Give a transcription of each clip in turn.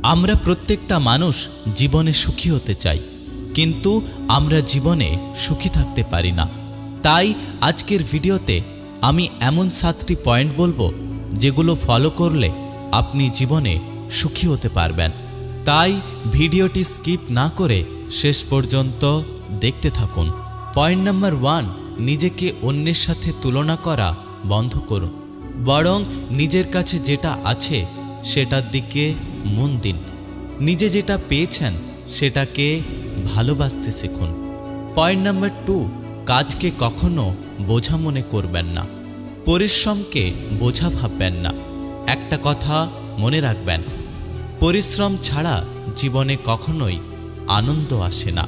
আমরা প্রত্যেকটা মানুষ জীবনে সুখী হতে চাই, কিন্তু আমরা জীবনে সুখী থাকতে পারি না। তাই আজকের ভিডিওতে আমি এমন 7টি পয়েন্ট বলবো যেগুলো ফলো করলে আপনি জীবনে সুখী হতে পারবেন। তাই ভিডিওটি স্কিপ না করে শেষ পর্যন্ত দেখতে থাকুন। পয়েন্ট নাম্বার 1, নিজেকে অন্যের সাথে তুলনা করা বন্ধ করুন, বরং নিজের কাছে যেটা আছে সেটার দিকে মন দিন। নিজে যেটা পেয়েছেন সেটাকে ভালোবাসতে শিখুন। পয়েন্ট নাম্বার 2, কাজকে কখনো বোঝা মনে করবেন না, পরিশ্রমকে বোঝা ভাববেন না। একটা কথা মনে রাখবেন, পরিশ্রম ছাড়া জীবনে কখনোই আনন্দ আসে না।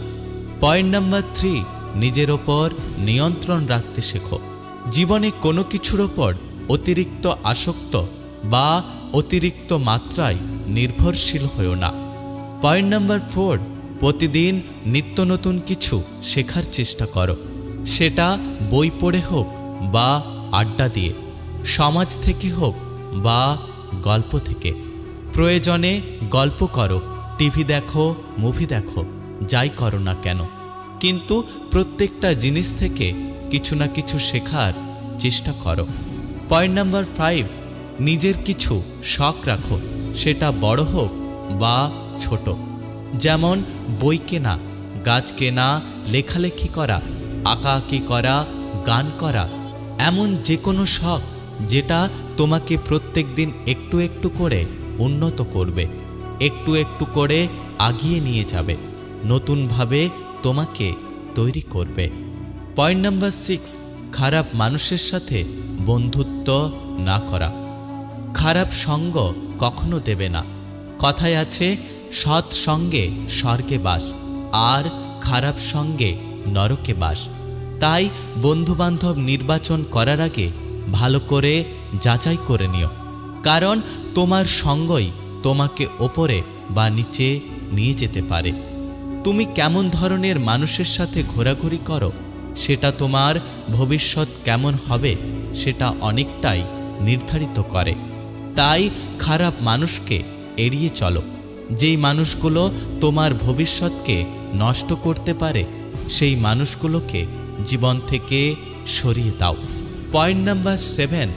পয়েন্ট নাম্বার 3, নিজের ওপর নিয়ন্ত্রণ রাখতে শেখো। জীবনে কোনো কিছুর ওপর অতিরিক্ত আসক্ত বা অতিরিক্ত মাত্রায় নির্ভরশীল হও না। পয়েন্ট নাম্বার 4, প্রতিদিন নিত্য নতুন কিছু শেখার চেষ্টা করো। সেটা বই পড়ে হোক বা আড্ডা দিয়ে, সমাজ থেকে হোক বা গল্প থেকে। প্রয়োজনে গল্প করো, টিভি দেখো, মুভি দেখো, যাই করো না কেন, কিন্তু প্রত্যেকটা জিনিস থেকে কিছু না কিছু শেখার চেষ্টা করো। পয়েন্ট নাম্বার 5, নিজের কিছু শখ রাখো, সেটা বড় হোক বা ছোট। যেমন বই কেনা, গাছ কেনা, লেখালেখি করা, আঁকাআঁকি করা, গান করা। এমন যে কোনো শখ যেটা তোমাকে প্রত্যেক দিন একটু একটু করে উন্নত করবে, একটু একটু করে আগিয়ে নিয়ে যাবে, নতুনভাবে তোমাকে তৈরি করবে। পয়েন্ট নাম্বার 6, খারাপ মানুষের সাথে বন্ধুত্ব না করা। খারাপ সঙ্গ কখনো দেবে না। কথায় আছে, সৎ সঙ্গে স্বর্গে বাস, আর খারাপ সঙ্গে নরকে বাস। তাই বন্ধুবান্ধব নির্বাচন করার আগে ভালো করে যাচাই করে নিও, কারণ তোমার সঙ্গই তোমাকে ওপরে বা নিচে নিয়ে যেতে পারে। তুমি কেমন ধরনের মানুষের সাথে ঘোরাঘুরি করো সেটা তোমার ভবিষ্যৎ কেমন হবে সেটা অনেকটাই নির্ধারিত করে। তাই খারাপ মানুষকে এড়িয়ে চলো। যেই মানুষগুলো তোমার ভবিষ্যৎকে নষ্ট করতে পারে সেই মানুষগুলোকে জীবন থেকে সরিয়ে দাও। পয়েন্ট নাম্বার 7,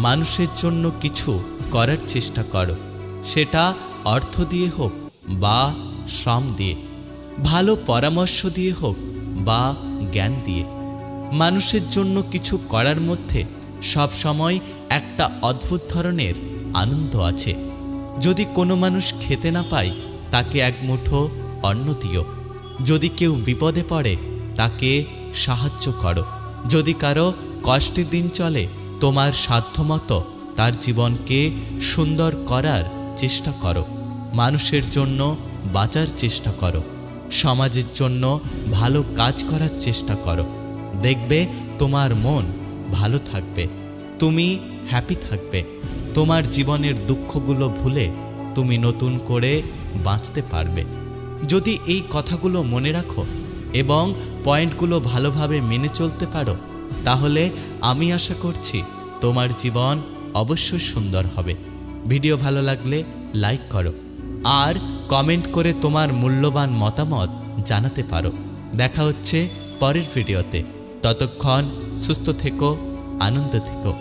মানুষের জন্য কিছু করার চেষ্টা করো। সেটা অর্থ দিয়ে হোক বা শ্রম দিয়ে, ভালো পরামর্শ দিয়ে হোক বা জ্ঞান দিয়ে। মানুষের জন্য কিছু করার মধ্যে সবসময় একটা অদ্ভুত ধরনের আনন্দ আছে। যদি কোনো মানুষ খেতে না পায় তাকে এক মুঠো অন্ন দিও। যদি কেউ বিপদে পড়ে তাকে সাহায্য করো। যদি কারো কষ্টের দিন চলে তোমার সাধ্যমতো তার জীবনকে সুন্দর করার চেষ্টা করো। মানুষের জন্য বাঁচার চেষ্টা করো, সমাজের জন্য ভালো কাজ করার চেষ্টা করো। দেখবে তোমার মন ভালো থাকবে, তুমি হ্যাপি থাকবে। তোমার জীবনের দুঃখগুলো ভুলে তুমি নতুন করে বাঁচতে পারবে। যদি এই কথাগুলো মনে রাখো এবং পয়েন্টগুলো ভালোভাবে মেনে চলতে পারো, তাহলে আমি আশা করছি তোমার জীবন অবশ্যই সুন্দর হবে। ভিডিও ভালো লাগলে লাইক করো আর কমেন্ট করে তোমার মূল্যবান মতামত জানাতে পারো। দেখা হচ্ছে পরের ভিডিওতে। ততক্ষণ সুস্থ থেকো, আনন্দ থেকো।